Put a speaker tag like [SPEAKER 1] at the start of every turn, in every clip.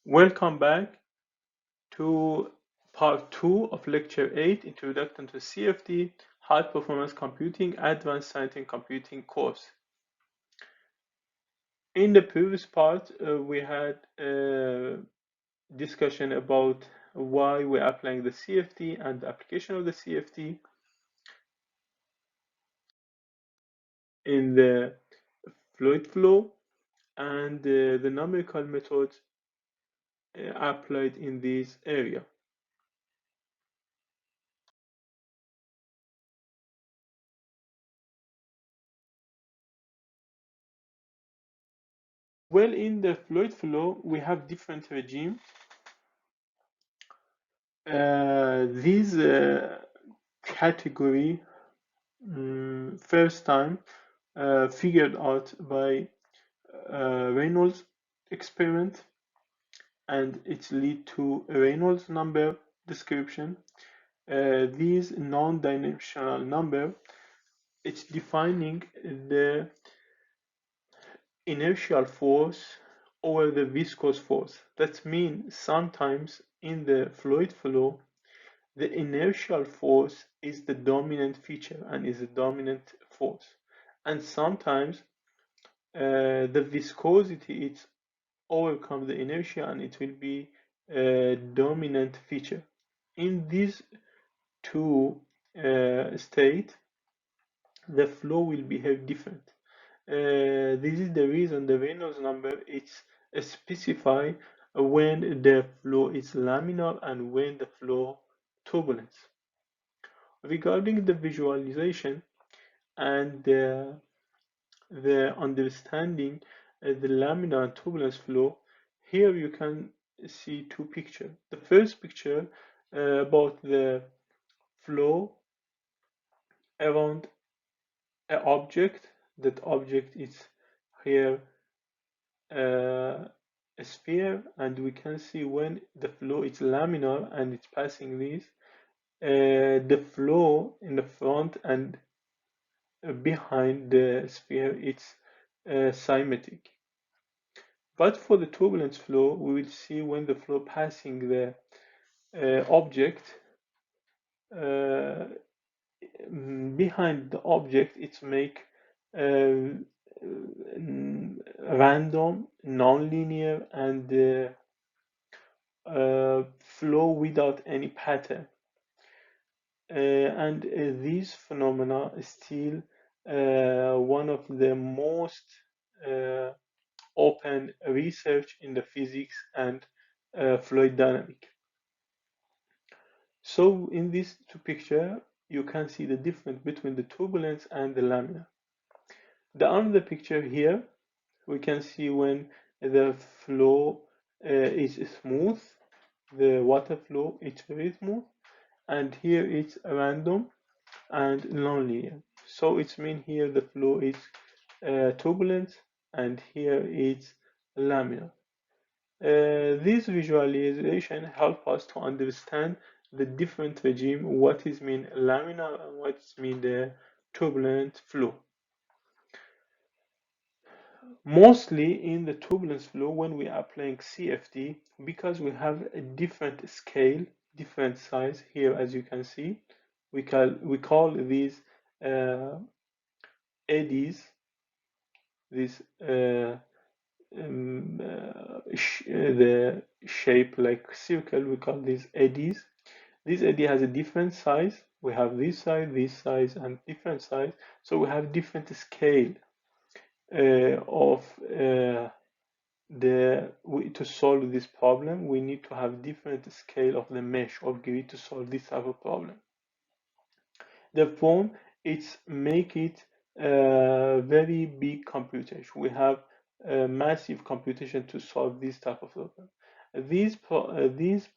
[SPEAKER 1] Welcome back to part 2 of lecture 8, Introduction to CFD, High Performance Computing, Advanced Scientific Computing course. In the previous part, we had a discussion about why we're applying the CFD and the application of the CFD in the fluid flow and the numerical methods applied in this area. Well, in the fluid flow, we have different regimes. These category first time figured out by Reynolds experiment, and it lead to a Reynolds number description. These non-dimensional number, it's defining the inertial force over the viscous force. That means sometimes in the fluid flow, the inertial force is the dominant feature and is the dominant force. And sometimes the viscosity is overcome the inertia and it will be a dominant feature. In these two states, the flow will behave different. This is the reason the Reynolds number is specify when the flow is laminar and when the flow turbulence. Regarding the visualization and the understanding the laminar and turbulence flow, here you can see two pictures. The first picture about the flow around an object. That object is here a sphere, and we can see when the flow is laminar and it's passing this, the flow in the front and behind the sphere it's symmetric. But for the turbulence flow, we will see when the flow passing the object behind the object, it's make random, non-linear, and flow without any pattern. And these phenomena is still one of the most open research in the physics and fluid dynamics. So in these two pictures, you can see the difference between the turbulence and the laminar. The other picture here, we can see when the flow is smooth, the water flow is very smooth, and here it's random and nonlinear. So it's mean here the flow is turbulent and here it's laminar. This visualization help us to understand the different regime, what is mean laminar and what is mean the turbulent flow. Mostly in the turbulence flow, when we are applying CFD, because we have a different scale, different size here, as you can see, we call these eddies, this the shape like circle, we call these eddies. This eddy has a different size. We have this size, and different size. So we have different scale of to solve this problem. We need to have different scale of the mesh of grid to solve this type of problem. Therefore, it's make it a very big computation. We have a massive computation to solve this type of problem. This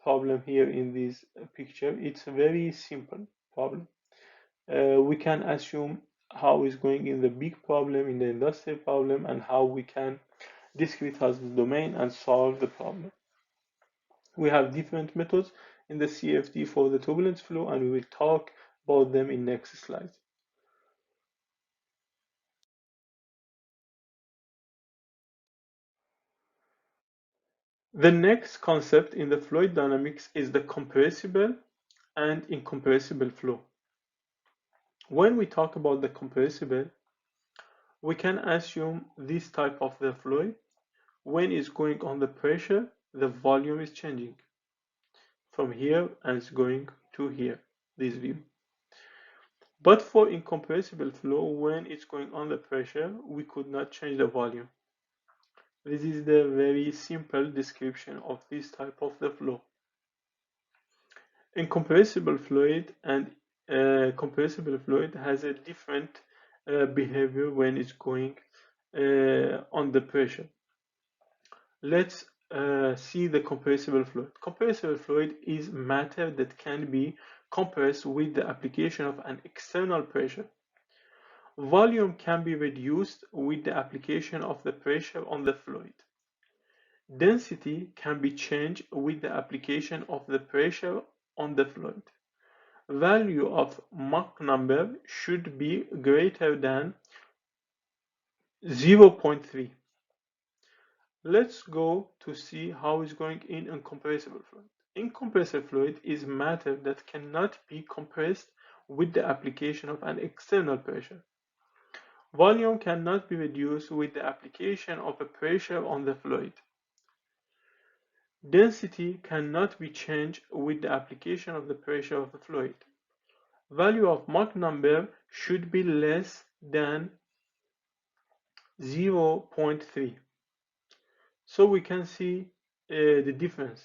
[SPEAKER 1] problem here in this picture, it's a very simple problem. We can assume how is going in the big problem, in the industrial problem, and how we can discretize the domain and solve the problem. We have different methods in the CFD for the turbulence flow, and we will talk about them in next slide. The next concept in the fluid dynamics is the compressible and incompressible flow. When we talk about the compressible, we can assume this type of the fluid. When it's going on the pressure, the volume is changing from here and it's going to here, this view. But for incompressible flow, when it's going under pressure, we could not change the volume. This is the very simple description of this type of the flow. Incompressible fluid and compressible fluid has a different behavior when it's going under pressure. Let's see the compressible fluid. Compressible fluid is matter that can be compressed with the application of an external pressure. Volume can be reduced with the application of the pressure on the fluid. Density can be changed with the application of the pressure on the fluid. Value of Mach number should be greater than 0.3. Let's go to see how it's going in incompressible fluid. Incompressible fluid is matter that cannot be compressed with the application of an external pressure. Volume cannot be reduced with the application of a pressure on the fluid. Density cannot be changed with the application of the pressure of the fluid. Value of Mach number should be less than 0.3. So we can see the difference.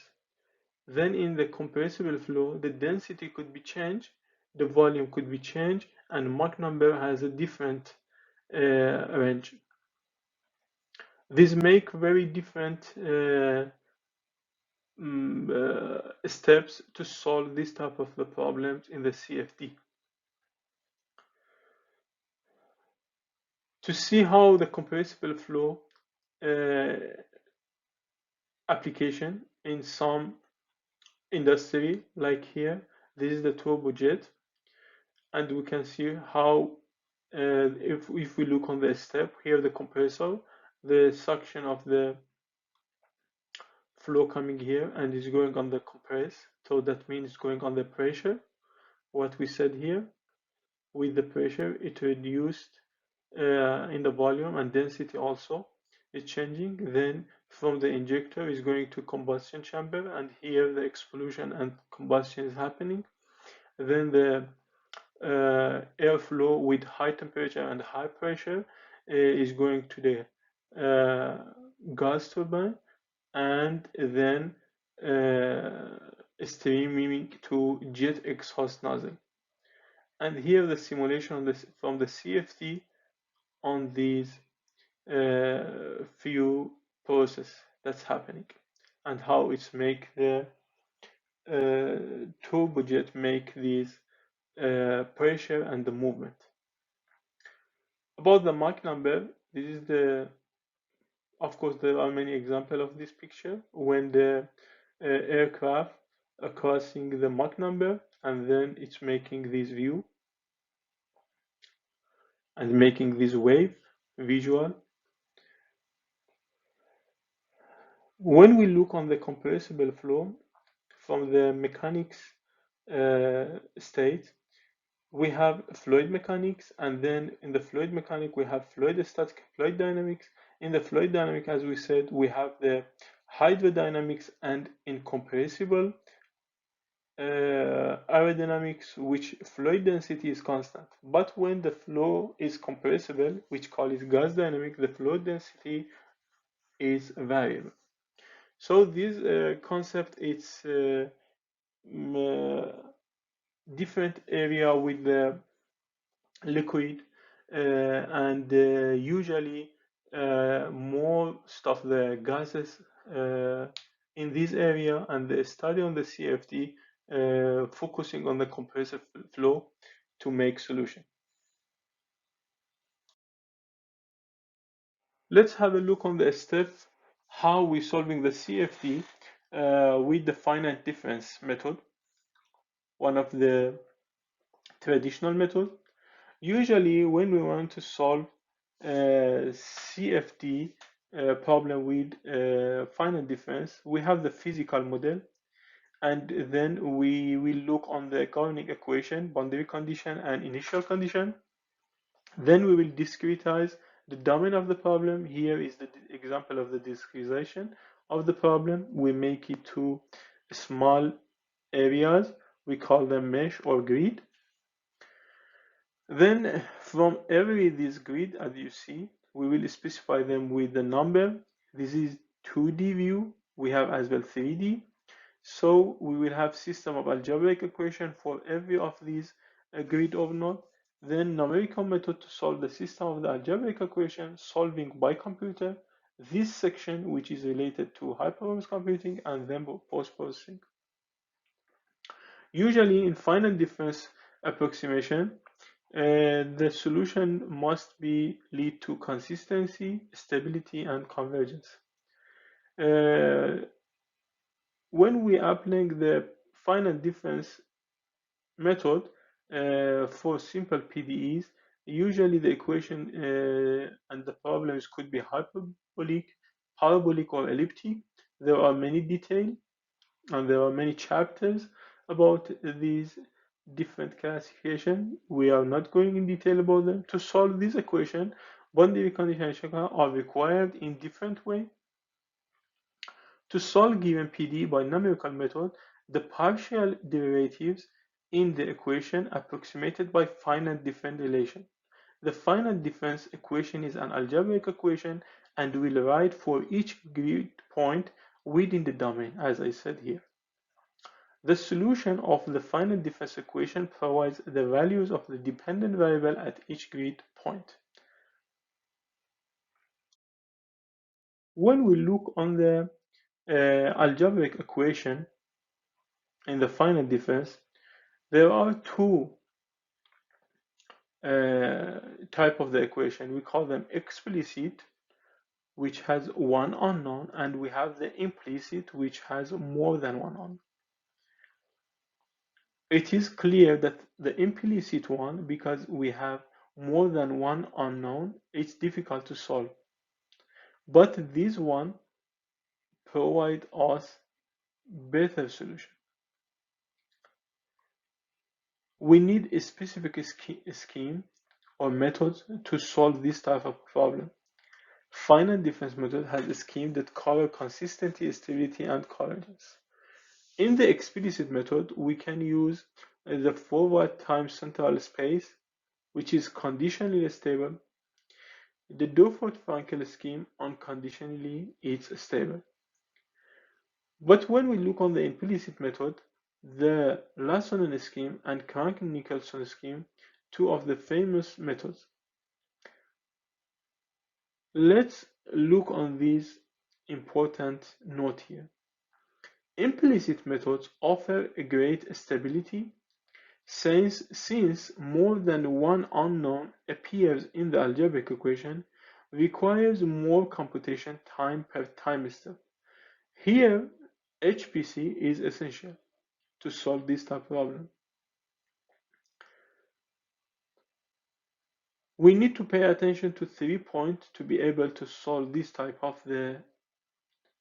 [SPEAKER 1] Then in the compressible flow, the density could be changed, the volume could be changed, and Mach number has a different range. These make very different steps to solve this type of the problems in the CFD. To see how the compressible flow application in some industry, like here, this is the turbojet, and we can see how if we look on the step here, the compressor, the suction of the flow coming here and is going on the compress, so that means it's going on the pressure. What we said here, with the pressure it reduced in the volume, and density also is changing. Then from the injector is going to combustion chamber, and here the explosion and combustion is happening. Then the airflow with high temperature and high pressure is going to the gas turbine, and then streaming to jet exhaust nozzle. And here the simulation from the CFD on these few process that's happening, and how it's make the turbojet make these pressure and the movement. About the Mach number, this is of course there are many examples of this picture when the aircraft are crossing the Mach number, and then it's making this view and making this wave visual. When we look on the compressible flow from the mechanics state, we have fluid mechanics, and then in the fluid mechanics we have fluid static, fluid dynamics. In the fluid dynamics, as we said, we have the hydrodynamics and incompressible aerodynamics, which fluid density is constant. But when the flow is compressible, which call it gas dynamics, the fluid density is variable. So this concept is different area with the liquid, and usually most of the gases in this area, and the study on the CFD focusing on the compressive flow to make solution. Let's have a look on the step how we solving the CFD with the finite difference method, one of the traditional methods. Usually when we want to solve CFD problem with finite difference, we have the physical model, and then we will look on the governing equation, boundary condition, and initial condition. Then we will discretize the domain of the problem. Here is the example of the discretization of the problem. We make it to small areas. We call them mesh or grid. Then from every this grid, as you see, we will specify them with the number. This is 2D view. We have as well 3D. So we will have system of algebraic equation for every of these grid of node. Then numerical method to solve the system of the algebraic equation, solving by computer. This section which is related to high performance computing, and then post-processing. Usually in finite difference approximation, the solution must be lead to consistency, stability, and convergence. When we apply the finite difference method for simple PDEs, usually the equation and the problems could be hyperbolic, parabolic, or elliptic. There are many details and there are many chapters about these different classification. We are not going in detail about them. To solve this equation, boundary conditions are required in different way. To solve given PDE by numerical method, the partial derivatives in the equation approximated by finite difference relation. The finite difference equation is an algebraic equation and will write for each grid point within the domain, as I said here. The solution of the finite difference equation provides the values of the dependent variable at each grid point. When we look on the algebraic equation in the finite difference, there are two type of the equation. We call them explicit, which has one unknown, and we have the implicit, which has more than one unknown. It is clear that the implicit one, because we have more than one unknown, it's difficult to solve. But this one provide us better solution. We need a specific scheme or methods to solve this type of problem. Finite difference method has a scheme that covers consistency, stability, and convergence. In the explicit method, we can use the forward time central space, which is conditionally stable. The Dufour-Frankel scheme unconditionally is stable. But when we look on the implicit method, the Lassonen scheme and Crank-Nicholson scheme, two of the famous methods. Let's look on these important note here. Implicit methods offer a great stability since more than one unknown appears in the algebraic equation, requires more computation time per time step. Here, HPC is essential to solve this type of problem. We need to pay attention to 3 points to be able to solve this type of the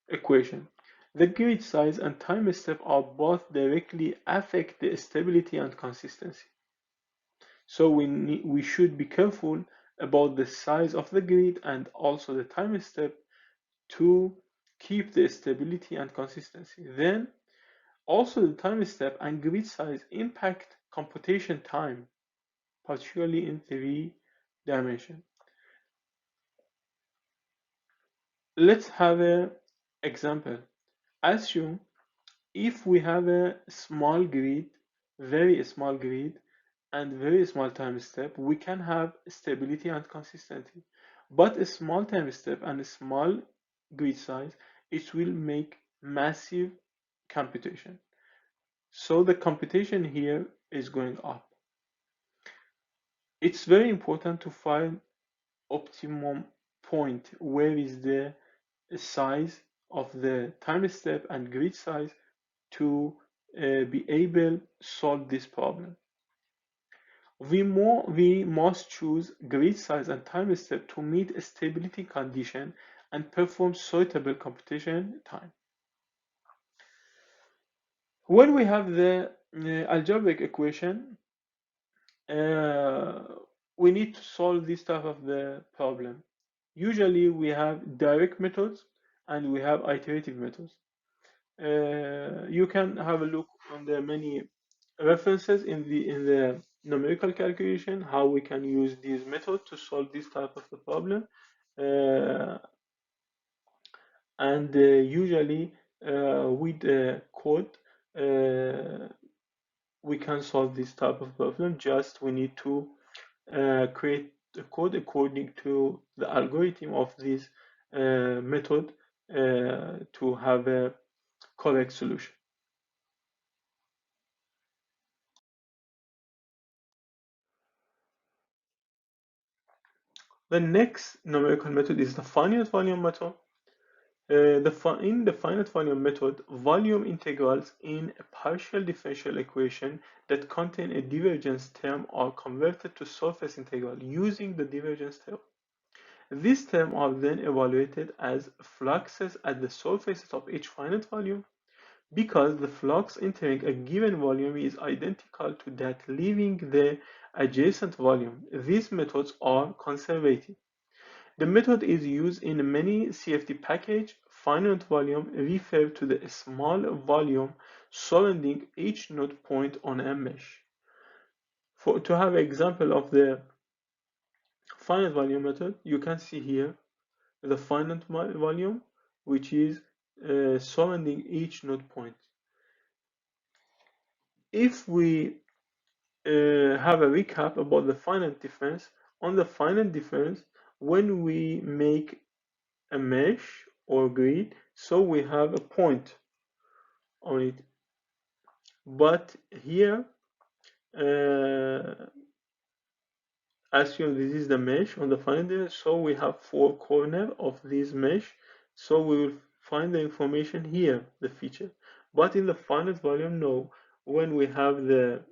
[SPEAKER 1] equation. The grid size and time step are both directly affect the stability and consistency. So we should be careful about the size of the grid and also the time step to keep the stability and consistency. Then also the time step and grid size impact computation time, particularly in 3 dimension. Let's have an example. Assume if we have a small grid, very small grid, and very small time step, we can have stability and consistency. But a small time step and a small grid size, it will make massive computation. So the computation here is going up. It's very important to find optimum point where is the size of the time step and grid size to be able to solve this problem. We must choose grid size and time step to meet a stability condition and perform suitable computation time. When we have the algebraic equation, uh, we need to solve this type of the problem. Usually we have direct methods and we have iterative methods. You can have a look on the many references in the numerical calculation how we can use these methods to solve this type of the problem. And usually with code we can solve this type of problem. Just we need to create the code according to the algorithm of this method to have a correct solution. The next numerical method is the finite volume method. In the finite volume method, volume integrals in a partial differential equation that contain a divergence term are converted to surface integral using the divergence term. These terms are then evaluated as fluxes at the surfaces of each finite volume. Because the flux entering a given volume is identical to that leaving the adjacent volume, these methods are conservative. The method is used in many CFD packages. Finite volume refers to the small volume surrounding each node point on a mesh. To have an example of the finite volume method, you can see here the finite volume, which is surrounding each node point. If we have a recap about the finite difference, on the finite difference, when we make a mesh or grid, so we have a point on it. But here, assume this is the mesh on the finite difference, so we have 4 corners of this mesh, so we will find the information here, the feature. But in the finite volume, no. When we have the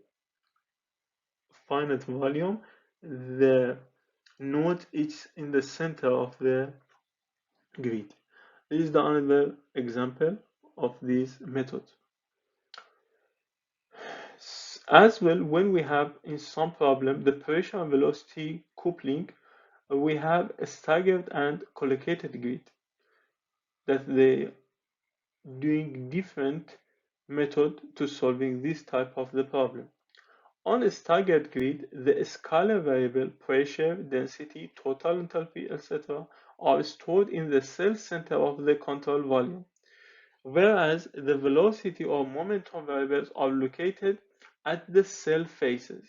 [SPEAKER 1] finite volume, the node is in the center of the grid. This is the another example of this method. As well, when we have in some problem the pressure and velocity coupling, we have a staggered and collocated grid that they doing different method to solving this type of the problem. On a staggered grid, the scalar variable pressure, density, total enthalpy, etc. are stored in the cell center of the control volume, whereas the velocity or momentum variables are located at the cell faces.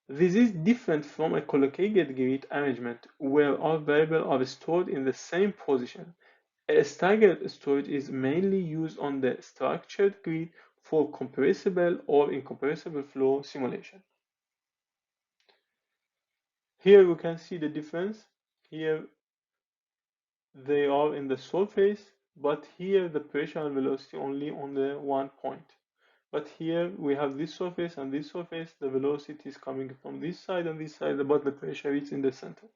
[SPEAKER 1] This is different from a collocated grid arrangement where all variables are stored in the same position. A staggered storage is mainly used on the structured grid for compressible or incompressible flow simulation. Here we can see the difference. Here they are in the surface, but here the pressure and velocity only on the one point. But here we have this surface and this surface, the velocity is coming from this side and this side, but the pressure is in the center.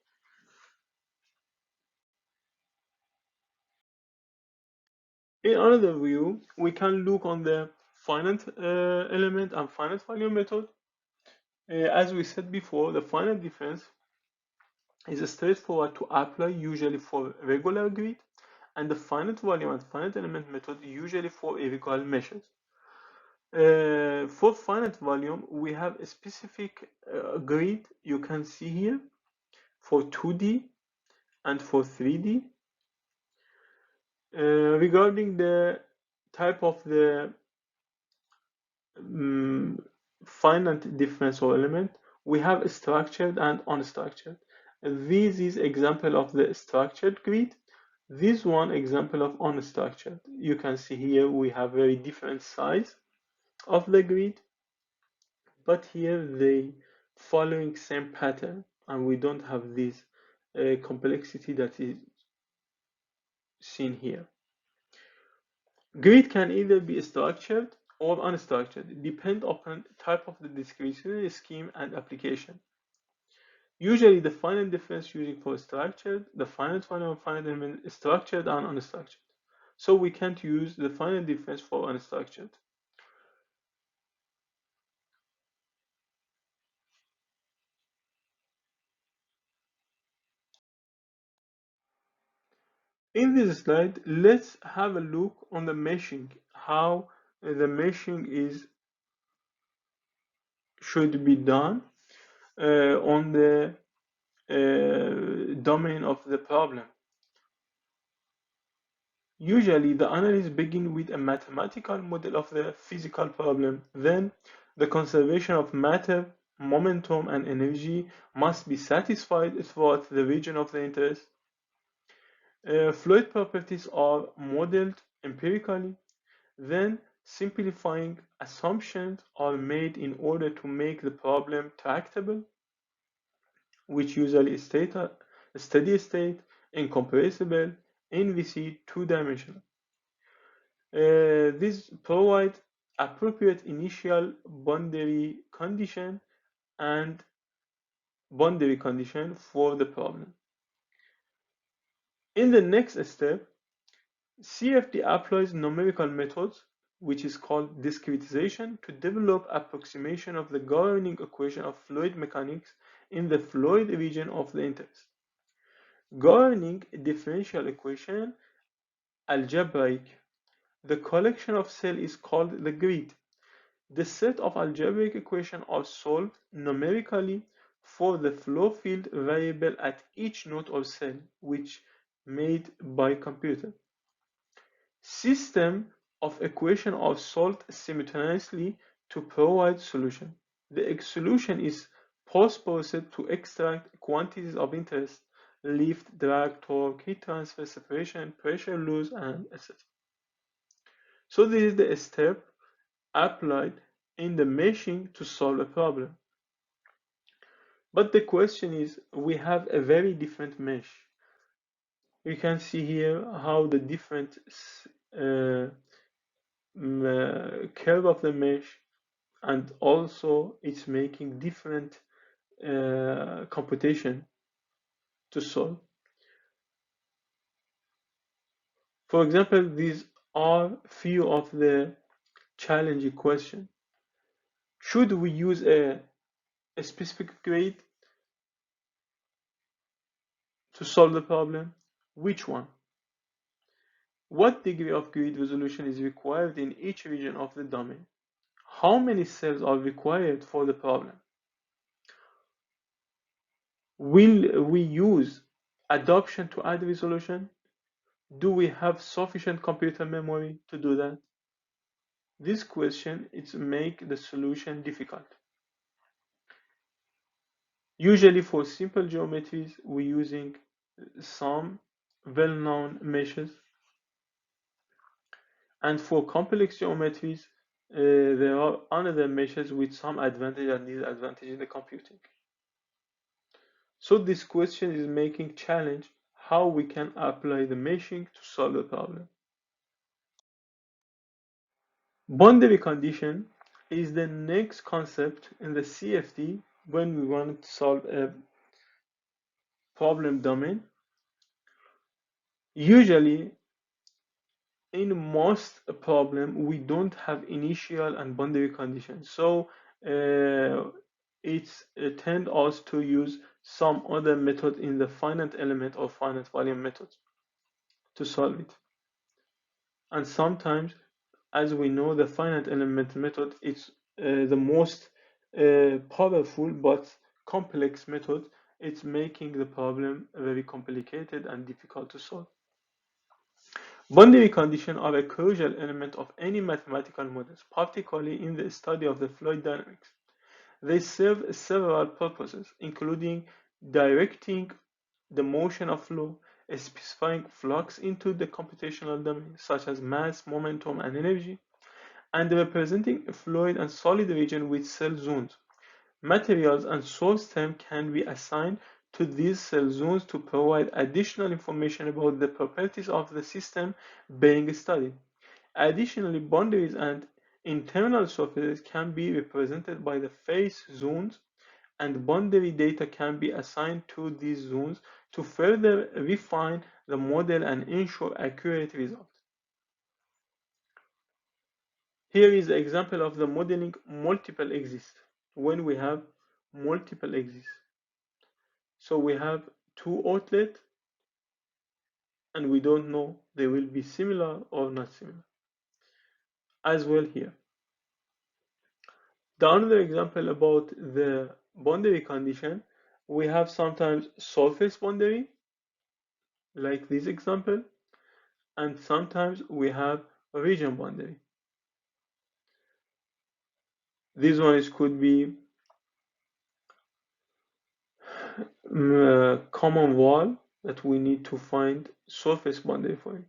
[SPEAKER 1] In another view, we can look on the finite element and finite volume method. As we said before, the finite difference is straightforward to apply usually for regular grid, and the finite volume and finite element method usually for irregular meshes. For finite volume, we have a specific grid you can see here for 2D and for 3D. Regarding the type of the finite difference or element, we have structured and unstructured. This is example of the structured grid. This one example of unstructured. You can see here we have very different size of the grid, but here they following same pattern, and we don't have this complexity that is seen here. Grid can either be structured or unstructured, depend upon type of the discrete scheme and application. Usually the finite difference using for structured, the finite volume and finite element is structured and unstructured. So we can't use the finite difference for unstructured. In this slide, let's have a look on the meshing, how the meshing should be done on the domain of the problem. Usually, the analysis begins with a mathematical model of the physical problem. Then, the conservation of matter, momentum, and energy must be satisfied throughout the region of the interest. Fluid properties are modeled empirically. Then, simplifying assumptions are made in order to make the problem tractable, which usually is steady state, incompressible, NVC, two-dimensional. This provide appropriate initial and boundary condition for the problem. In the next step, CFD applies numerical methods, which is called discretization, to develop approximation of the governing equation of fluid mechanics in the fluid region of the interest. Governing differential equation, algebraic. The collection of cells is called the grid. The set of algebraic equations are solved numerically for the flow field variable at each node or cell, which made by computer. System of equations are solved simultaneously to provide solution. The solution is post-processed to extract quantities of interest, lift, drag, torque, heat transfer, separation, pressure loss, and etc. So this is the step applied in the meshing to solve a problem. But the question is, we have a very different mesh. You can see here how the different curve of the mesh, and also it's making different computation to solve. For example, these are few of the challenging questions. Should we use a specific grade to solve the problem? Which one? What degree of grid resolution is required in each region of the domain? How many cells are required for the problem? Will we use adoption to add resolution? Do we have sufficient computer memory to do that? This question is make the solution difficult. Usually for simple geometries, we're using some well-known meshes. And for complex geometries, there are another meshes with some advantage and disadvantage in the computing. So this question is making challenge how we can apply the meshing to solve the problem. Boundary condition is the next concept in the CFD when we want to solve a problem domain. Usually, in most problem, we don't have initial and boundary conditions. So it's tend us to use some other method in the finite element or finite volume method to solve it. And sometimes, as we know, the finite element method is the most powerful but complex method. It's making the problem very complicated and difficult to solve. Boundary conditions are a crucial element of any mathematical models, particularly in the study of the fluid dynamics. They serve several purposes, including directing the motion of flow, specifying flux into the computational domain, such as mass, momentum, and energy, and representing a fluid and solid region with cell zones. Materials and source term can be assigned to these cell zones to provide additional information about the properties of the system being studied. Additionally, boundaries and internal surfaces can be represented by the phase zones and boundary data can be assigned to these zones to further refine the model and ensure accurate results. Here is an example of the modeling multiple exist when we have multiple exist. So we have two outlets and we don't know they will be similar or not similar. As well here. The another example about the boundary condition, we have sometimes surface boundary, like this example, and sometimes we have region boundary. These ones could be common wall that we need to find surface boundary for it.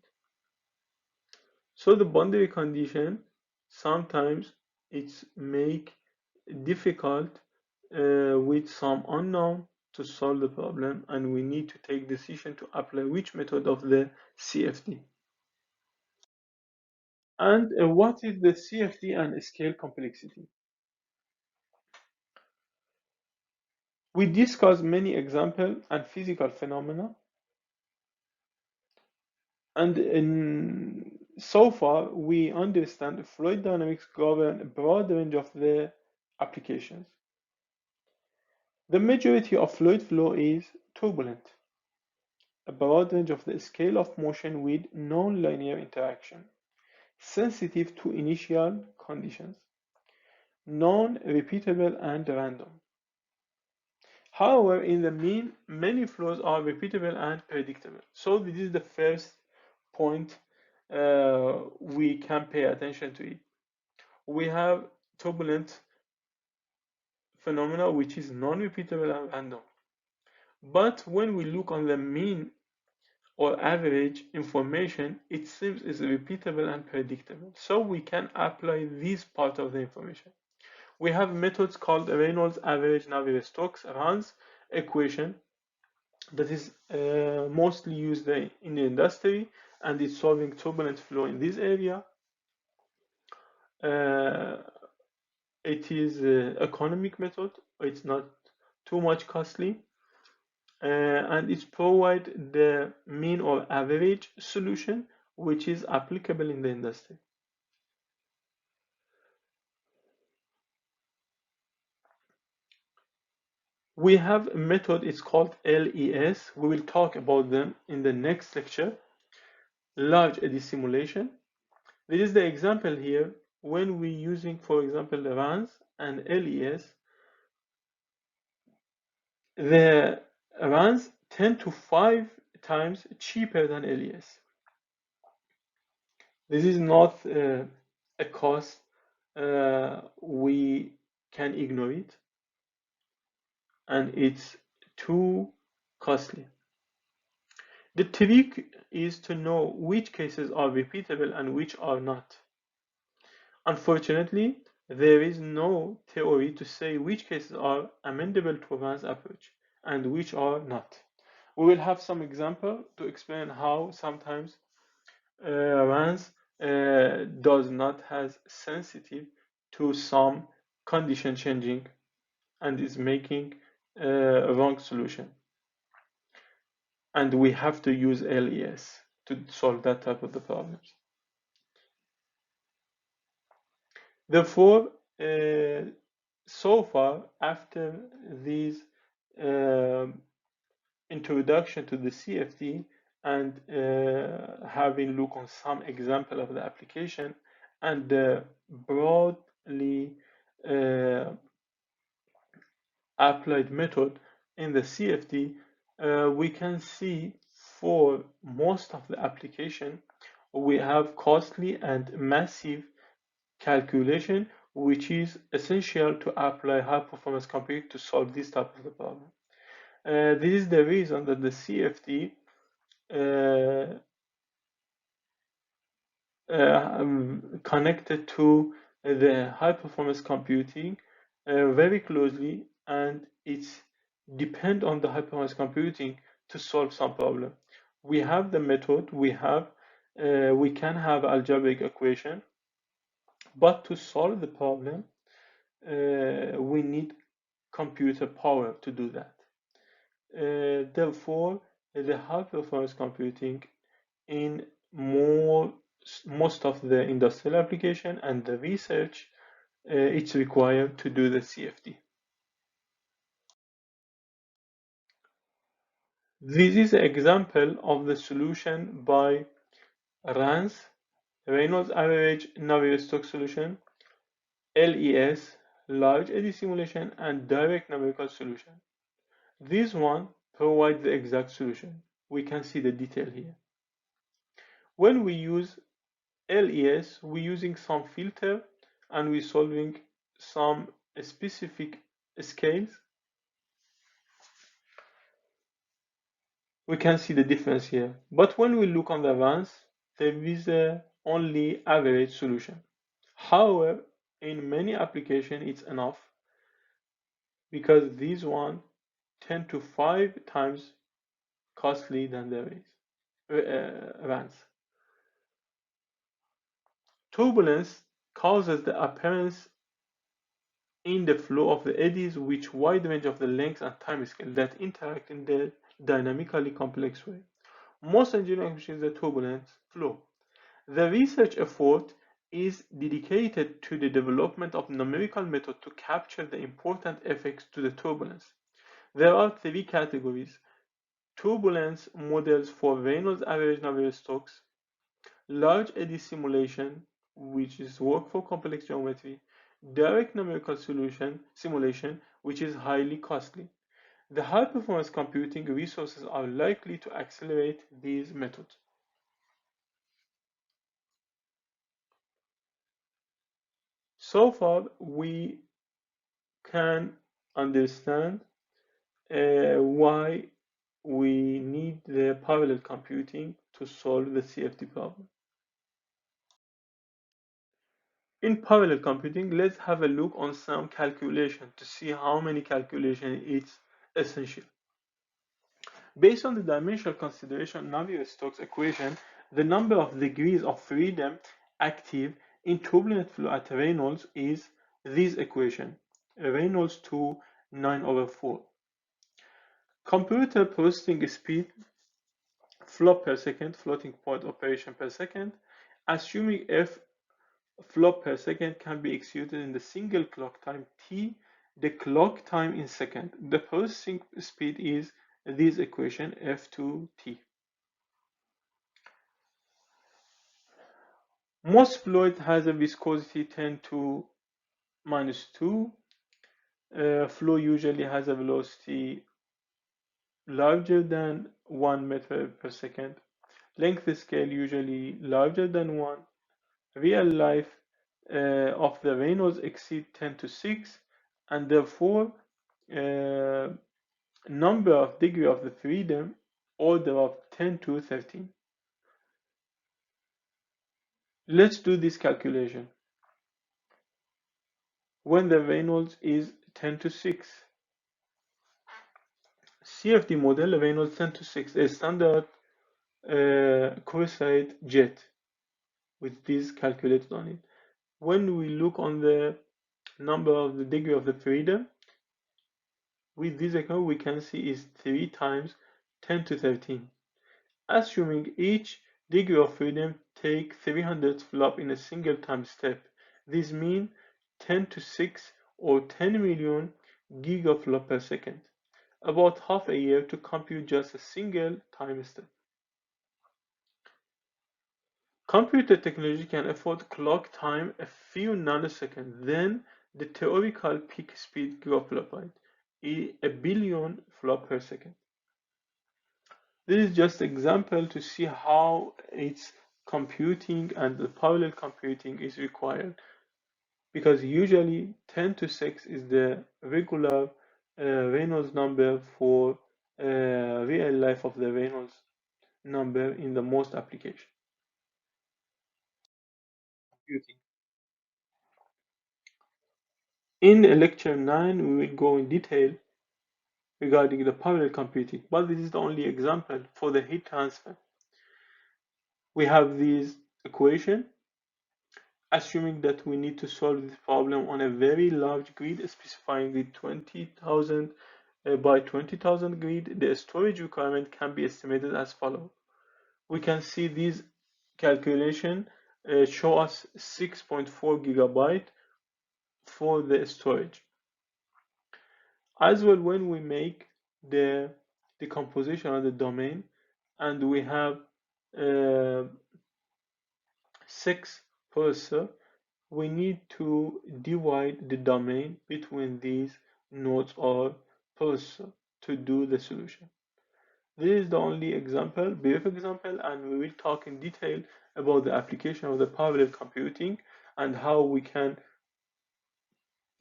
[SPEAKER 1] So the boundary condition sometimes it's make difficult with some unknown to solve the problem, and we need to take decision to apply which method of the CFD. And what is the CFD and scale complexity? We discuss many examples and physical phenomena, and so far we understand fluid dynamics govern a broad range of the applications. The majority of fluid flow is turbulent, a broad range of the scale of motion with non-linear interaction, sensitive to initial conditions, non-repeatable and random. However, in the mean, many flows are repeatable and predictable. So this is the first point we can pay attention to it. We have turbulent phenomena which is non-repeatable and random. But when we look on the mean or average information, it seems is repeatable and predictable. So we can apply this part of the information. We have methods called Reynolds average Navier-Stokes runs equation that is mostly used in the industry, and it's solving turbulent flow in this area. It is an economic method. It's not too much costly, and it provides the mean or average solution which is applicable in the industry. We have a method, it's called LES. We will talk about them in the next lecture. Large eddy simulation. This is the example here when we're using, for example, the runs and LES. The runs 10 to 5 times cheaper than LES. This is not a cost. We can ignore it, and it's too costly. The trick is to know which cases are repeatable and which are not. Unfortunately, there is no theory to say which cases are amendable to Vance approach and which are not. We will have some example to explain how sometimes Vance does not has sensitive to some condition changing and is making a wrong solution. And we have to use LES to solve that type of the problems. Therefore, so far, after this introduction to the CFD and having look on some example of the application and the broadly applied method in the CFD, we can see for most of the application we have costly and massive calculation which is essential to apply high performance computing to solve this type of the problem. This is the reason that the CFD connected to the high performance computing very closely, and it's depend on the high performance computing to solve some problem. We have the method, we can have algebraic equation, but to solve the problem we need computer power to do that. Therefore, the high performance computing in most of the industrial application and the research, it's required to do the CFD. This is an example of the solution by RANS, Reynolds Average Navier-Stokes solution, LES, Large Eddy Simulation, and Direct Numerical Solution. This one provides the exact solution. We can see the detail here. When we use LES, we're using some filter and we're solving some specific scales. We can see the difference here. But when we look on the RANS, there is only average solution. However, in many applications, it's enough because these one 10 to 5 times costly than the RANS. Turbulence causes the appearance in the flow of the eddies which wide range of the length and time scale that interact in the dynamically complex way. Most engineering applications the turbulent flow. The research effort is dedicated to the development of numerical method to capture the important effects to the turbulence. There are 3 categories: turbulence models for Reynolds average Navier-Stokes, large eddy simulation, which is work for complex geometry, direct numerical simulation, which is highly costly. The high performance computing resources are likely to accelerate these methods. So far, we can understand why we need the parallel computing to solve the CFD problem. In parallel computing, let's have a look on some calculation to see how many calculation is essential. Based on the dimensional consideration Navier-Stokes equation, the number of degrees of freedom active in turbulent flow at Reynolds is this equation, Reynolds 2 9/4. Computer processing speed, flop per second, floating point operation per second, assuming f flop per second can be executed in the single clock time t, the clock time in second. The processing speed is this equation f2t. Most fluid has a viscosity 10 to minus 2. Flow usually has a velocity larger than 1 meter per second. Length scale usually larger than 1. Real life of the Reynolds exceed 10 to 6, and therefore number of degree of the freedom order of 10 to 13. Let's do this calculation. When the Reynolds is 10 to 6, CFD model Reynolds 10 to 6, a standard Corsair jet with this calculated on it. When we look on the number of the degree of the freedom, with this equation we can see is 3 times 10 to 13. Assuming each degree of freedom take 300 flop in a single time step, this means 10 to 6 or 10 million gigaflop per second, about half a year to compute just a single time step. Computer technology can afford clock time a few nanoseconds, then the theoretical peak speed gigaflop is a billion flop per second. This is just an example to see how its computing and the parallel computing is required, because usually 10 to 6 is the regular Reynolds number for real life of the Reynolds number in the most application. Computing. In lecture 9, we will go in detail regarding the parallel computing, but this is the only example for the heat transfer. We have this equation, assuming that we need to solve this problem on a very large grid, specifying the 20,000 by 20,000 grid, the storage requirement can be estimated as follows. We can see these calculation show us 6.4 gigabyte for the storage. As well, when we make the decomposition of the domain and we have 6 processor, we need to divide the domain between these nodes or processor to do the solution. This is the only example, brief example, and we will talk in detail about the application of the parallel computing and how we can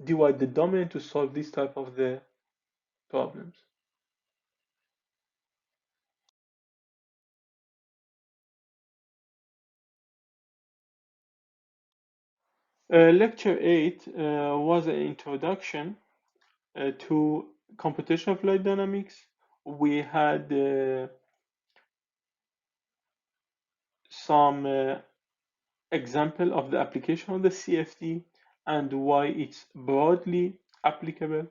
[SPEAKER 1] divide the domain to solve this type of the problems. Lecture 8 was an introduction to computational fluid dynamics. We had some example of the application of the CFD and why it's broadly applicable,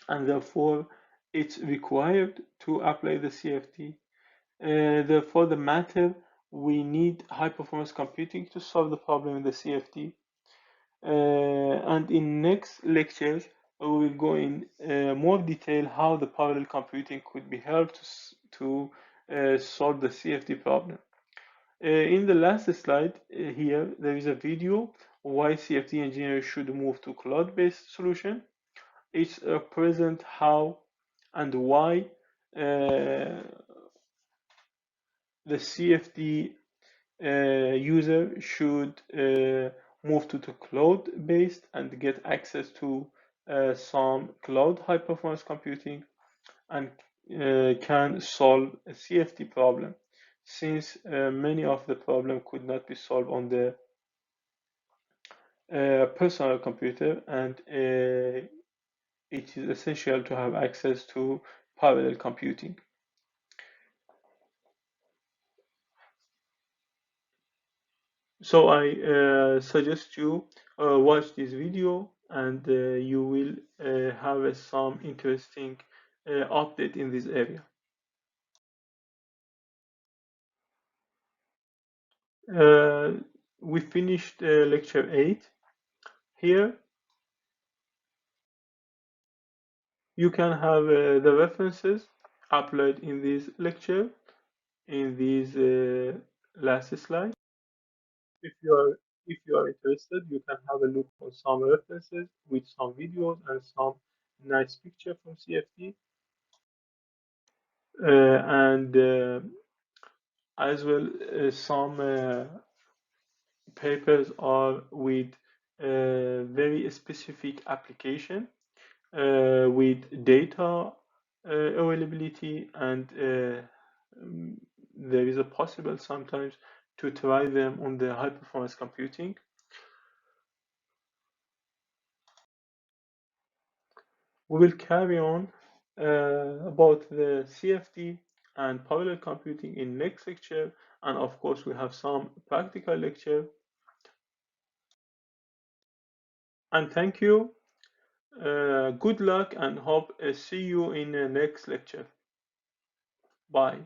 [SPEAKER 1] and therefore it's required to apply the CFD. Therefore, the matter we need high performance computing to solve the problem in the CFD. And in next lectures, we will go in more detail how the parallel computing could be helped to solve the CFD problem. In the last slide here, there is a video why CFD engineers should move to cloud-based solution. It's present how and why the CFD user should move to the cloud-based and get access to some cloud high-performance computing and can solve a CFD problem, since many of the problem could not be solved on the personal computer, and it is essential to have access to parallel computing. So I suggest you watch this video, and you will have some interesting update in this area. We finished lecture 8. Here you can have the references applied in this lecture in this last slide. If you are interested, you can have a look on some references with some videos and some nice picture from CFD, and as well some papers are with very specific application with data availability, and there is a possible sometimes to try them on the high performance computing. We will carry on about the CFD and parallel computing in next lecture, and of course we have some practical lecture. And thank you. Good luck, and hope see you in the next lecture. Bye.